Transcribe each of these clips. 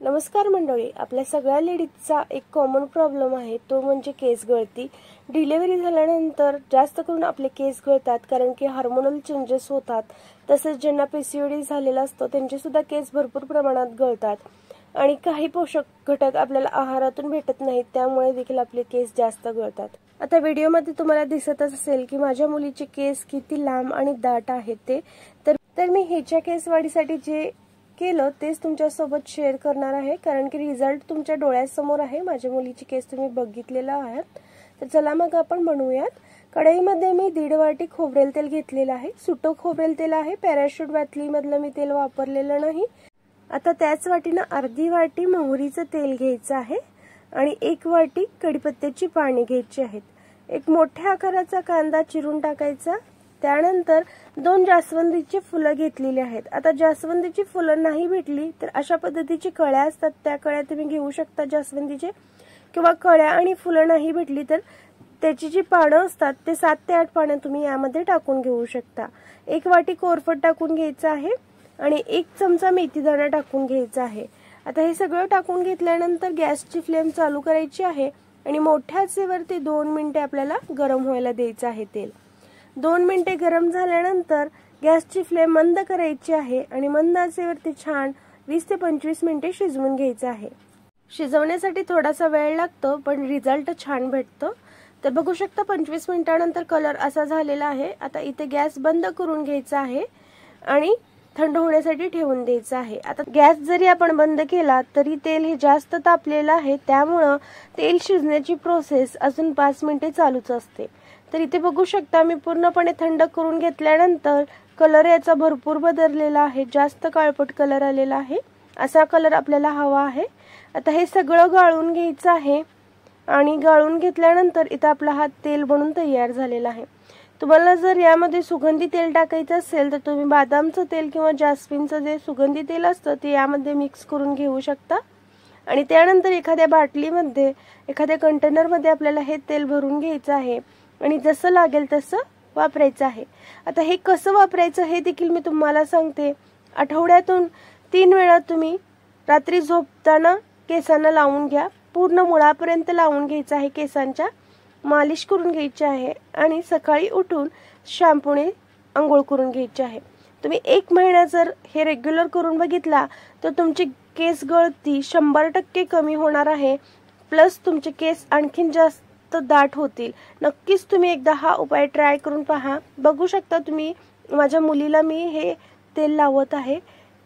नमस्कार मंडळी, आपल्या सगळ्या लेडीजचा एक कॉमन प्रॉब्लेम आहे, तो म्हणजे केस गळती। डिलिव्हरी झाल्यानंतर जास्त करून आपले केस गळतात कारण की हार्मोनल चेंजेस होतात। तसेच ज्यांना पीसीओडी झालेला असतो त्यांचे सुद्धा केस भरपूर प्रमाणात गळतात आणि काही पोषक घटक आपल्याला आहारातून भेटत नाहीत, त्यामुळे देखील आपले केस जास्त गळतात। आता व्हिडिओमध्ये तुम्हाला दिसतच असेल की माझ्या मुलीचे केस किती लांब आणि दाट आहेत ते। तर मी ह्याच्या केस वाढीसाठी जे केलं तेच तुमच्या सोबत शेअर करणार आहे, कारण की रिझल्ट तुमच्या डोळ्यासमोर आहे। माझ्या मुलीची केस तुम्ही बघितलेला आहात। तर चला मग आपण बनवूयात। कढईमध्ये मी 1.5 वाटी खोबरेल तेल घेतलेलं आहे। सुटं खोबरेल तेल आहे, पॅराशूट वॅटली मधलं मी तेल वापरलेलं नाही। आता त्याच वाटीनं अर्धी वाटी मोहरीचं तेल घ्यायचं आहे आणि 1 वाटी कढीपत्त्याची पाने घ्यायची आहेत। एक मोठ्या आकाराचा कांदा चिरून टाकायचा। त्यानंतर 2 जास्वंदीची फुलं घेतलेली आहेत। आता जास्वंदीची फुलं नाही भेटली तर अशा पद्धतीची कळ्या असतात, त्या कळ्या तुम्ही घेऊ शकता जास्वंदीचे, किंवा कळ्या आणि फुलं नाही भेटली तर त्याची जी पानं असतात ते 7 ते 8 पानं तुम्ही यामध्ये टाकून घेऊ शकता। 1 वाटी कोरफड टाकून घ्यायचं आहे आणि 1 चमचा मेथीदाणा टाकून घ्यायचा आहे। आता हे सगळं टाकून घेतल्यानंतर गॅसची फ्लेम चालू करायची आहे आणि मोठ्या आचेवरती 2 मिनिटे आपल्याला गरम व्हायला द्यायचं आहे तेल। 2 मिनिटे गरम झाल्यानंतर गॅसची फ्लेम मंद करायची आहे आणि मंद आचेवरती छान 20 ते 25 मिनिटे शिजवून घ्यायचं आहे। शिजवण्यासाठी थोडासा वेळ लागतो पण रिझल्ट छान भेटतो। तर बघू शकता 25 मिनिटांनंतर कलर असा झालेला आहे। आता इथे गॅस बंद करून घ्यायचा आहे आणि थंड होण्यासाठी ठेवून द्यायचं आहे। आता गॅस जरी आपण बंद केला तरी तेल हे जास्त तापलेलं आहे, त्यामुळे तेल शिजण्याची प्रोसेस अजून 5 मिनिटे चालूच असते। तर इथे बघू शकता मी पूर्णपणे थंड करून घेतल्यानंतर कलर याचा भरपूर बदललेला आहे, जास्त काळपट कलर आलेला आहे। असा कलर आपल्याला हवा आहे। आता हे सगळं गाळून घ्यायचं आहे आणि गाळून घेतल्यानंतर इथे आपला हा तेल बनून तयार झालेला आहे। तुम्हाला जर यामध्ये सुगंधी तेल टाकायचं असेल तर तुम्ही बदामचं तेल किंवा जास्मिनचं जे सुगंधी तेल असतं ते यामध्ये मिक्स करून घेऊ शकता आणि त्यानंतर एखाद्या बाटलीमध्ये, एखाद्या कंटेनरमध्ये आपल्याला हे तेल भरून घ्यायचं आहे आणि जसं लागेल तसं वापरायचं आहे। आता हे कसं वापरायचं हे देखील मी तुम्हाला सांगते। आठवड्यातून 3 वेळा तुम्ही रात्री झोपताना केसांना लावून घ्या, पूर्ण मुळापर्यंत लावून घ्यायचं आहे, केसांच्या मालिश करून घ्यायची आहे आणि सकाळी उठून शॅम्पूने अंघोळ करून घ्यायची आहे। तुम्ही 1 महिना जर हे रेग्युलर करून बघितला तर तुमची केस गळती 100% कमी होणार आहे, प्लस तुमचे केस आणखीन जास्त दाट होतील। नक्कीच तुम्ही एकदा हा उपाय ट्राय करून पहा। बघू शकता तुम्ही माझ्या मुलीला मी हे तेल लावत आहे,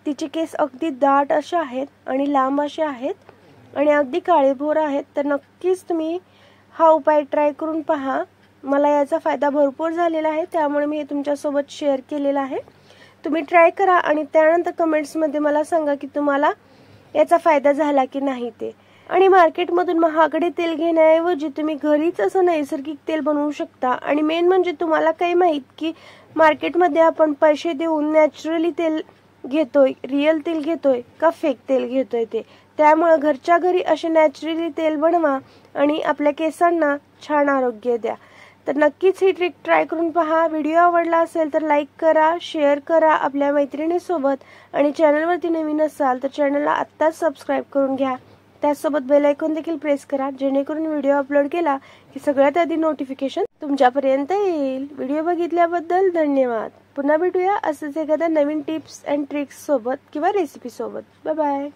तिचे केस अगदी दाट असे आहेत आणि लांब असे आहेत आणि अगदी काळेभोर आहेत। तर नक्कीच तुम्ही हा उपाय ट्राय करून पहा। मला याचा फायदा भरपूर झालेला आहे, त्यामुळे मी हे तुमच्यासोबत शेअर केलेला आहे। तुम्ही ट्राय करा आणि त्यानंतर कमेंट्समध्ये मला सांगा की तुम्हाला याचा फायदा झाला की नाही ते। आणि मार्केटमधून महागडे तेल घेण्याऐवजी तुम्ही घरीच असं नैसर्गिक तेल बनवू शकता। आणि मेन म्हणजे तुम्हाला काही माहित की मार्केटमध्ये आपण पैसे देऊन नॅचरली तेल घेतोय, रिअल तेल घेतोय का फेक तेल घेतोय ते। त्यामुळे घरच्या घरी असे नॅचरली तेल बनवा आणि आपल्या केसांना छान आरोग्य द्या। तर नक्कीच ही ट्रिक ट्राय करून पहा। व्हिडिओ आवडला असेल तर लाईक करा, शेअर करा आपल्या मैत्रिणीसोबत आणि चॅनलवरती नवीन असाल तर चॅनलला आत्ताच सबस्क्राईब करून घ्या। त्यासोबत बेल आयकॉन देखील प्रेस करा, जेणेकरून व्हिडिओ अपलोड केला की सगळ्यात आधी नोटिफिकेशन तुमच्यापर्यंत येईल। व्हिडिओ बघितल्याबद्दल धन्यवाद। पुन्हा भेटूया असंच एखाद्या नवीन टिप्स अँड ट्रिक्स सोबत किंवा रेसिपी सोबत। Bye bye.